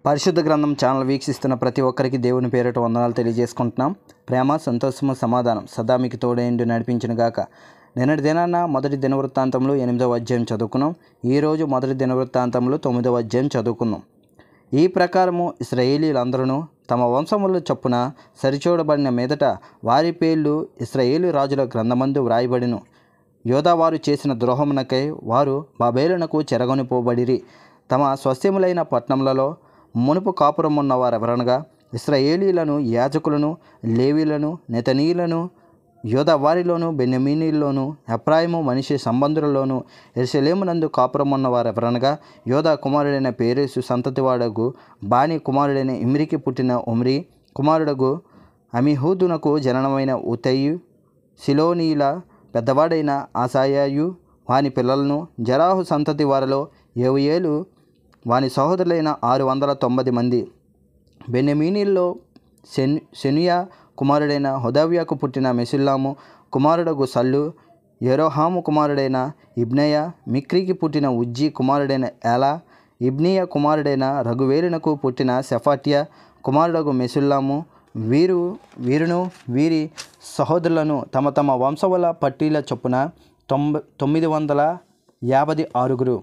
పరిశుద్ధ గ్రంథం ఛానల్ వీక్షిస్తున్న ప్రతి ఒక్కరికి దేవుని పేరిట వందనాలు తెలియజేసుకుంటున్నాం. ప్రేమ, సంతోషము, సమాధానం సదా మీకు తోడేండి నడిపించును గాక. నిన్నటి దినాన మొదటి దినవృత్తాంతంలో 8వ అధ్యాయం చదువుకున్నాం. ఈరోజు మొదటి దినవృత్తాంతంలో 9వ అధ్యాయం చదువుకున్నాం. ఈ ప్రకారము ఇశ్రాయేలీలందరూ తమ వంశముల చొప్పున సరిచూడబడిన మీదట వారి పేర్లు ఇశ్రాయేలు రాజుల గ్రంథమందు వ్రాయబడిను. యోధావారు చేసిన ద్రోహమునకై వారు బాబేలునకు చెరగొనిపోబడిరి. తమ స్వస్థ్యములైన పట్టణములలో మునుపు కాపురమున్న వారెవరనగా ఇశ్రాయేలీలను, యాజకులను, లేవీలను, నెతనీయులను, యోధావారిలోను, బెన్యమీనీల్లోను, ఎఫ్రాయిము మనిషి సంబంధులలోను, యెరూషలేమునందు కాపురమున్న వారెవరనగా యోధా కుమారుడైన పేరేసు సంతతివాడగు బాని కుమారుడైన ఇమ్రికి పుట్టిన ఒమ్రి కుమారుడగు అమీహూదునకు జననమైన ఉతయి, సిలోనీల పెద్దవాడైన ఆసాయాయు వాని పిల్లలను, జరాహు సంతతి వారిలో యేవుయేలు వాని సహోదరులైన 690 మంది. బెన్యమీనీల్లో సెనుయా కుమారుడైన హోదవ్యాకు పుట్టిన మెసుల్లాము కుమారుడగు సల్లు, యెరోహాము కుమారుడైన ఇబ్నయ, మిక్రీకి పుట్టిన ఉజ్జీ కుమారుడైన ఏలా, ఇబ్నియ కుమారుడైన రఘువేలునకు పుట్టిన షెఫాట్య కుమారుడగు మెసుల్లాము వీరును వీరి సహోదరులను తమ తమ వంశముల పట్టీల చొప్పున 956.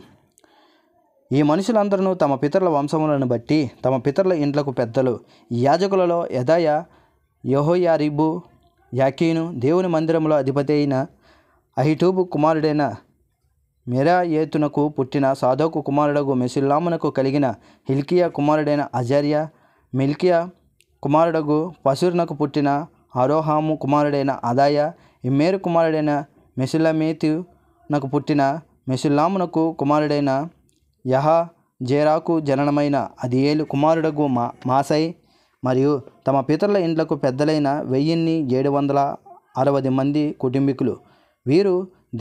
ఈ మనుషులందరూ తమ పితరుల వంశములను బట్టి తమ పితరుల ఇండ్లకు పెద్దలు. యాజకులలో యెదాయ, యెహోయారీబు, యాకీను, దేవుని మందిరములో అధిపతి అయిన అహిటూబు కుమారుడైన మెరాయేతునకు పుట్టిన సాదోకు కుమారుడగు మెసుల్లామునకు కలిగిన హిల్కియా కుమారుడైన అజర్య, మిల్కియా కుమారుడగు పసూరునకు పుట్టిన అరోహాము కుమారుడైన అదాయ, ఇమ్మేరు కుమారుడైన మెసుల్లమేతునకు పుట్టిన మెసుల్లామునకు కుమారుడైన జేరాకు జననమైన అదియేలు కుమారుడగు మాసై మరియు తమ పితరుల ఇండ్లకు పెద్దలైన 1760 మంది కుటుంబీకులు. వీరు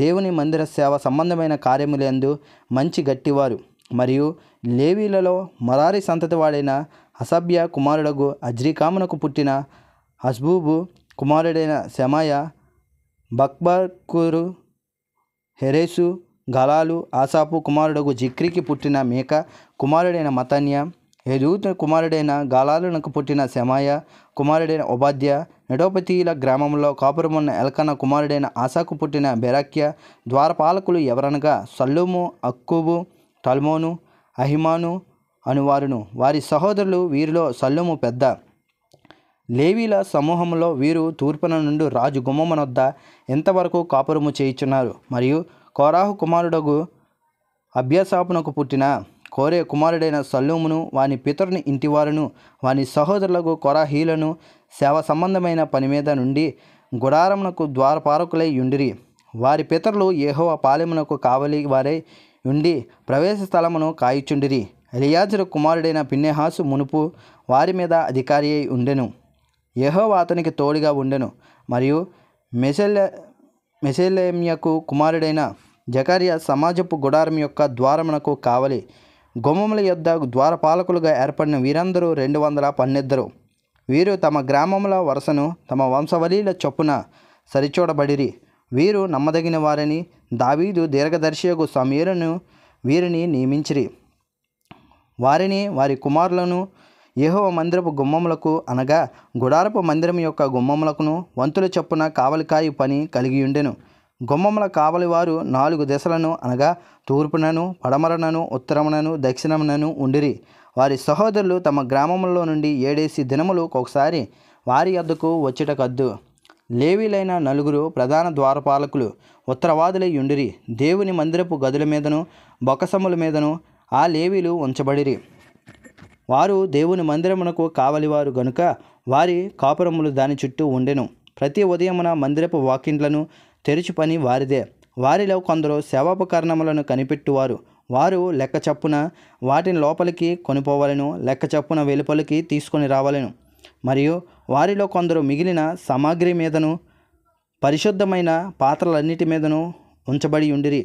దేవుని మందిర సేవ సంబంధమైన కార్యములందు మంచి గట్టివారు. మరియు లేవీలలో మరారి సంతతి వాడైన హసబ్య కుమారుడగు అజ్రీకామునకు పుట్టిన హస్బూబు కుమారుడైన శమాయ, బక్బర్కూరు, హెరెసు, గలాలు, ఆసాపు కుమారుడగు జిక్రికి పుట్టిన మేక కుమారుడైన మతన్య, యెదూతు కుమారుడైన గాలాలునకు పుట్టిన శమాయ కుమారుడైన ఒబాద్య, నెటోపతీయుల గ్రామంలో కాపురమున్న ఎల్కన కుమారుడైన ఆసాకు పుట్టిన బెరాక్య. ద్వారపాలకులు ఎవరనగా సల్లూము, అక్కూబు, టల్మోను, అహిమాను అనువారును. వారి సహోదరులు. వీరిలో సల్లూము పెద్ద. లేవీల సమూహంలో వీరు తూర్పున నుండి రాజు గుమ్మమునొద్ద ఎంతవరకు కాపురము చేయుచున్నారు. మరియు కోరాహు కుమారుడగు అబ్యాసాపునకు పుట్టిన కోరే కుమారుడైన సల్లూమును వాని పితరుని ఇంటివారును వాని సహోదరులకు కొరాహీలను సేవ సంబంధమైన పని మీద నుండి గుడారమునకు ద్వారపాలకులై యుండిరి. వారి పితరులు యెహోవా పాలెమునకు కావలి వారై ఉండి ప్రవేశ స్థలమును కాయుచుండిరి. ఎలియాజరు కుమారుడైన పిన్నెహాసు మునుపు వారి మీద అధికారి అయి ఉండెను. యెహోవా అతనికి తోడుగా ఉండెను. మరియు మెషెలెమ్యకు కుమారుడైన జకర్యా సమాజపు గుడారం యొక్క ద్వారమునకు కావలి గుమ్మముల యొద్ద ద్వారపాలకులుగా ఏర్పడిన వీరందరూ 212. వీరు తమ గ్రామముల వరుసను తమ వంశవలీల చొప్పున సరిచూడబడిరి. వీరు నమ్మదగిన వారని దావీదు దీర్ఘదర్శియగు సమూయేలును వీరిని నియమించిరి. వారిని వారి కుమారులను యెహోవా మందిరపు గుమ్మములకు అనగా గుడారపు మందిరం యొక్క గుమ్మములకును వంతుల చొప్పున కావలికాయు పని కలిగియుండెను. గుమ్మముల కావలివారు 4 దిశలను అనగా తూర్పునను, పడమరనను, ఉత్తరమునను, దక్షిణమునను ఉండిరి. వారి సహోదరులు తమ గ్రామములో నుండి 7 దినములు ఒకసారి వారి యొద్దకు వచ్చుటకద్దు. లేవీలైన 4 ప్రధాన ద్వారపాలకులు ఉత్తరవాదులై ఉండిరి. దేవుని మందిరపు గదుల మీదను బొక్కసముల మీదను ఆ లేవీలు ఉంచబడిరి. వారు దేవుని మందిరమునకు కావలివారు గనుక వారి కాపురములు దాని చుట్టూ ఉండెను. ప్రతి ఉదయమున మందిరపు వాకిండ్లను తెరుచు పని వారిదే. వారిలో కొందరు సేవాపకరణములను కనిపెట్టువారు. వారు లెక్క చప్పున వాటిని లోపలికి కొనిపోవలను, లెక్క చప్పున వెలుపలికి తీసుకొని రావలను. మరియు వారిలో కొందరు మిగిలిన సామాగ్రి మీదను పరిశుద్ధమైన పాత్రలన్నిటి మీదను ఉంచబడి ఉండిరి.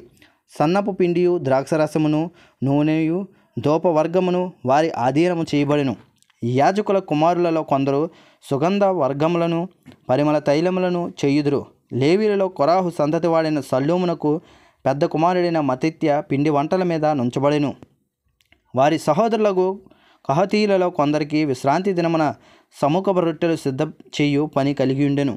సన్నపు పిండియు ద్రాక్షరసమును నూనెయు ధూపవర్గమును వారి ఆధీనము చేయబడెను. యాజకుల కుమారులలో కొందరు సుగంధ వర్గములను పరిమళ తైలములను చేయుదురు. లేవీలలో కొరాహు సంతతి వాడైన సల్లూమునకు పెద్ద కుమారుడైన మతిత్య పిండి వంటల మీద నుంచబడెను. వారి సహోదరులకు కహతీయులలో కొందరికి విశ్రాంతి దినమున సముఖపు రొట్టెలు సిద్ధ చేయు పని కలిగి ఉండెను.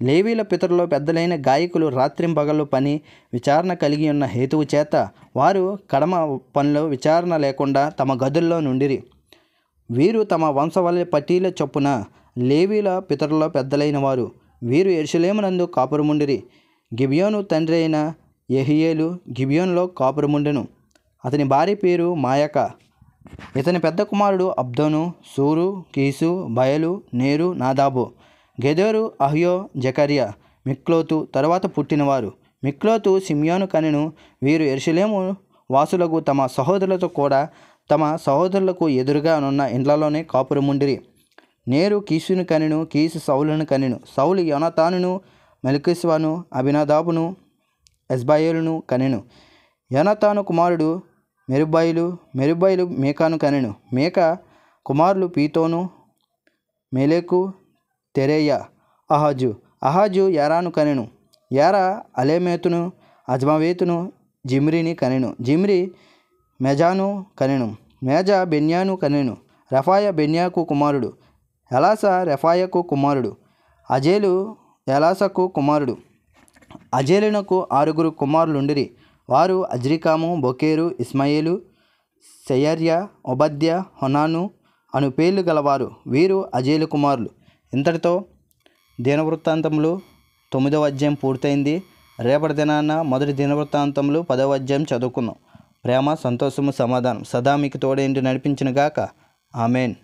లేవీల పితరులో పెద్దలైన గాయకులు రాత్రింపగళ్ళు పని విచారణ కలిగి ఉన్న హేతువు చేత వారు కడమ పనిలో విచారణ లేకుండా తమ గదుల్లో నుండిరి. వీరు తమ వంశవళ పట్టీల చొప్పున లేవీల పితరులో పెద్దలైన వారు. వీరు యెరూషలేమునందు కాపురముండిరి. గిబియోను తండ్రి అయిన యెహీయేలు గిబియోనులో కాపురముండెను. అతని భార్య పేరు మాయక. ఇతని పెద్ద కుమారుడు అబ్దోను, సూరు, కీసు, బయలు, నేరు, నాదాబు, గెదోరు, అహ్యో, జకర్యా, మిక్లోతు తరువాత పుట్టినవారు. మిక్లోతు సిమ్యోను కనెను. వీరు యెరూషలేము వాసులకు తమ సహోదరులతో కూడా తమ సహోదరులకు ఎదురుగా నున్న ఇండ్లలోనే కాపురముండిరి. నేరు కీసును కనెను. కీసు సౌలును కనెను. సౌలు యోనాతానును, మెల్కీషువను, అబినదాబును, ఎస్బాయేలును కనెను. యోనాతాను కుమారుడు మెరుబ్బయలు. మెరుబ్బయలు మీకాను కనెను. మీకా కుమారులు పీతోను, మెలెకు, తెరేయ, అహాజు. అహాజు యారాను కనెను. యారా అలేమేతును, అజ్మావేతును, జిమ్రిని కనెను. జిమ్రి మెజాను కనెను. మేజా బెన్యాను కనెను. రెఫాయ బెన్యాకు కుమారుడు. ఎలాస రెఫాయకు కుమారుడు. అజేలు ఎలాసకు కుమారుడు. అజేలునకు 6 కుమారులుండిరి. వారు అజ్రికాము, బొకేరు, ఇస్మాయేలు, సెయర్య, ఒబద్య, హొనాను అను పేర్లు గలవారు. వీరు అజేలు కుమారులు. ఇంతటితో దినవృత్తాంతములు 9వ అధ్యాయం పూర్తయింది. రేపటి దినాన మొదటి దినవృత్తాంతములు 10వ అధ్యాయం చదువుకుందాం. ప్రేమ, సంతోషము, సమాధానం సదా మీకు తోడేంటి నడిపించిన గాక. ఆమెన్.